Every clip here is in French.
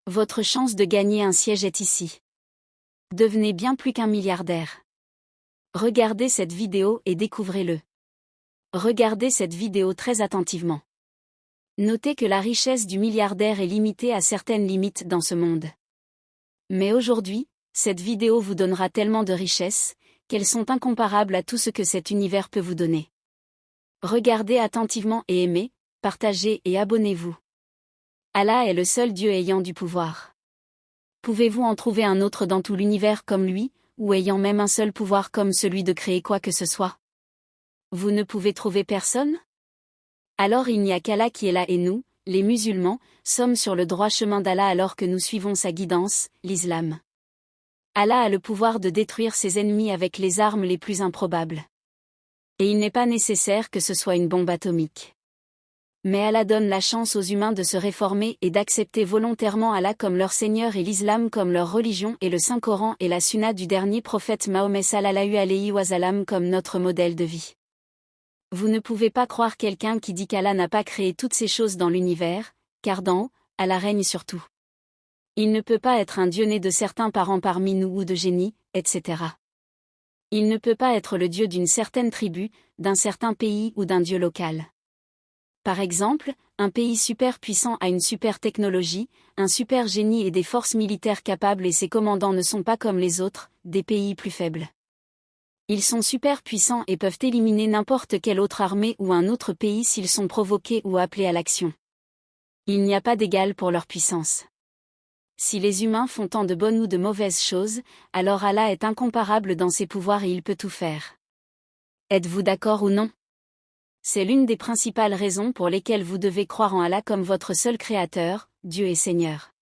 Votre chance de gagner un siège est ici. Devenez bien plus qu'un milliardaire. Regardez cette vidéo et découvrez-le. Regardez cette vidéo très attentivement. Notez que la richesse du milliardaire est limitée à certaines limites dans ce monde. Mais aujourd'hui, cette vidéo vous donnera tellement de richesses, qu'elles sont incomparables à tout ce que cet univers peut vous donner. Regardez attentivement et aimez, partagez et abonnez-vous. Allah est le seul Dieu ayant du pouvoir. Pouvez-vous en trouver un autre dans tout l'univers comme lui, ou ayant même un seul pouvoir comme celui de créer quoi que ce soit? Vous ne pouvez trouver personne? Alors il n'y a qu'Allah qui est là et nous, les musulmans, sommes sur le droit chemin d'Allah alors que nous suivons sa guidance, l'islam. Allah a le pouvoir de détruire ses ennemis avec les armes les plus improbables. Et il n'est pas nécessaire que ce soit une bombe atomique. Mais Allah donne la chance aux humains de se réformer et d'accepter volontairement Allah comme leur Seigneur et l'islam comme leur religion et le Saint-Coran et la sunna du dernier prophète Mahomet sallallahu alayhi wa sallam comme notre modèle de vie. Vous ne pouvez pas croire quelqu'un qui dit qu'Allah n'a pas créé toutes ces choses dans l'univers, car d'en haut, Allah règne sur tout. Il ne peut pas être un Dieu né de certains parents parmi nous ou de génies, etc. Il ne peut pas être le Dieu d'une certaine tribu, d'un certain pays ou d'un Dieu local. Par exemple, un pays super puissant a une super technologie, un super génie et des forces militaires capables et ses commandants ne sont pas comme les autres, des pays plus faibles. Ils sont super puissants et peuvent éliminer n'importe quelle autre armée ou un autre pays s'ils sont provoqués ou appelés à l'action. Il n'y a pas d'égal pour leur puissance. Si les humains font tant de bonnes ou de mauvaises choses, alors Allah est incomparable dans ses pouvoirs et il peut tout faire. Êtes-vous d'accord ou non? C'est l'une des principales raisons pour lesquelles vous devez croire en Allah comme votre seul créateur, Dieu et Seigneur.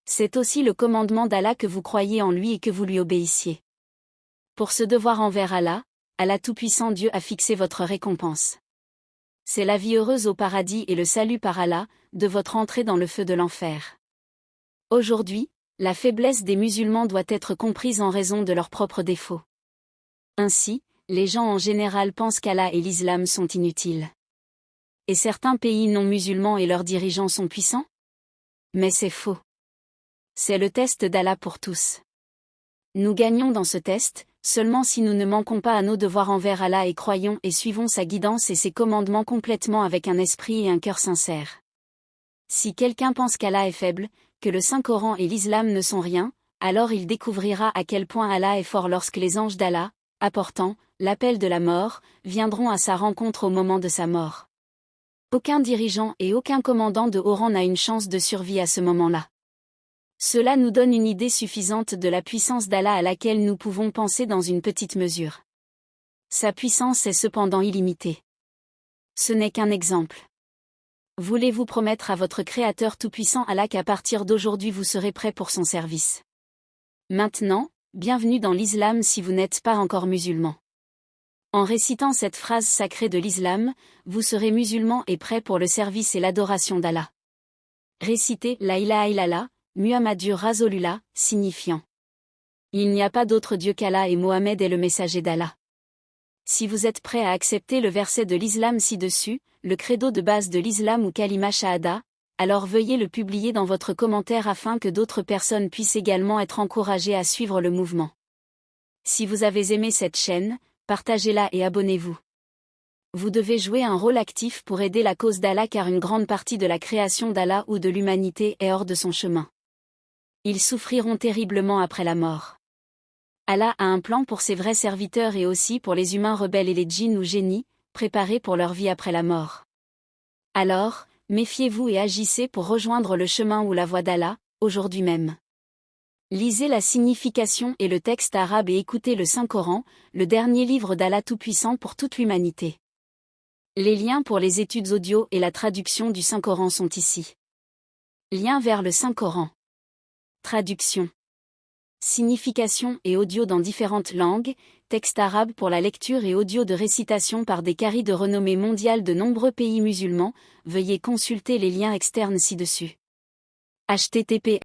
C'est aussi le commandement d'Allah que vous croyiez en lui et que vous lui obéissiez. Pour ce devoir envers Allah, Allah Tout-Puissant Dieu a fixé votre récompense. C'est la vie heureuse au paradis et le salut par Allah, de votre entrée dans le feu de l'enfer. Aujourd'hui, la faiblesse des musulmans doit être comprise en raison de leurs propres défauts. Ainsi, les gens en général pensent qu'Allah et l'islam sont inutiles. Et certains pays non musulmans et leurs dirigeants sont puissants? Mais c'est faux. C'est le test d'Allah pour tous. Nous gagnons dans ce test, seulement si nous ne manquons pas à nos devoirs envers Allah et croyons et suivons sa guidance et ses commandements complètement avec un esprit et un cœur sincères. Si quelqu'un pense qu'Allah est faible, que le Saint-Coran et l'islam ne sont rien, alors il découvrira à quel point Allah est fort lorsque les anges d'Allah, apportant l'appel de la mort, viendront à sa rencontre au moment de sa mort. Aucun dirigeant et aucun commandant de haut rang n'a une chance de survie à ce moment-là. Cela nous donne une idée suffisante de la puissance d'Allah à laquelle nous pouvons penser dans une petite mesure. Sa puissance est cependant illimitée. Ce n'est qu'un exemple. Voulez-vous promettre à votre Créateur tout-puissant Allah qu'à partir d'aujourd'hui vous serez prêt pour son service? Maintenant, bienvenue dans l'islam si vous n'êtes pas encore musulman. En récitant cette phrase sacrée de l'islam, vous serez musulman et prêt pour le service et l'adoration d'Allah. Récitez La ilaha illallah, Muhammadur Rasulullah, signifiant il n'y a pas d'autre Dieu qu'Allah et Mohammed est le messager d'Allah. Si vous êtes prêt à accepter le verset de l'islam ci-dessus, le credo de base de l'islam ou kalima shahada, alors veuillez le publier dans votre commentaire afin que d'autres personnes puissent également être encouragées à suivre le mouvement. Si vous avez aimé cette chaîne, partagez-la et abonnez-vous. Vous devez jouer un rôle actif pour aider la cause d'Allah car une grande partie de la création d'Allah ou de l'humanité est hors de son chemin. Ils souffriront terriblement après la mort. Allah a un plan pour ses vrais serviteurs et aussi pour les humains rebelles et les djinns ou génies, préparés pour leur vie après la mort. Alors, méfiez-vous et agissez pour rejoindre le chemin ou la voie d'Allah, aujourd'hui même. Lisez la signification et le texte arabe et écoutez le Saint-Coran, le dernier livre d'Allah Tout-Puissant pour toute l'humanité. Les liens pour les études audio et la traduction du Saint-Coran sont ici. Lien vers le Saint-Coran. Traduction. Signification et audio dans différentes langues, texte arabe pour la lecture et audio de récitation par des qaris de renommée mondiale de nombreux pays musulmans, veuillez consulter les liens externes ci-dessus. http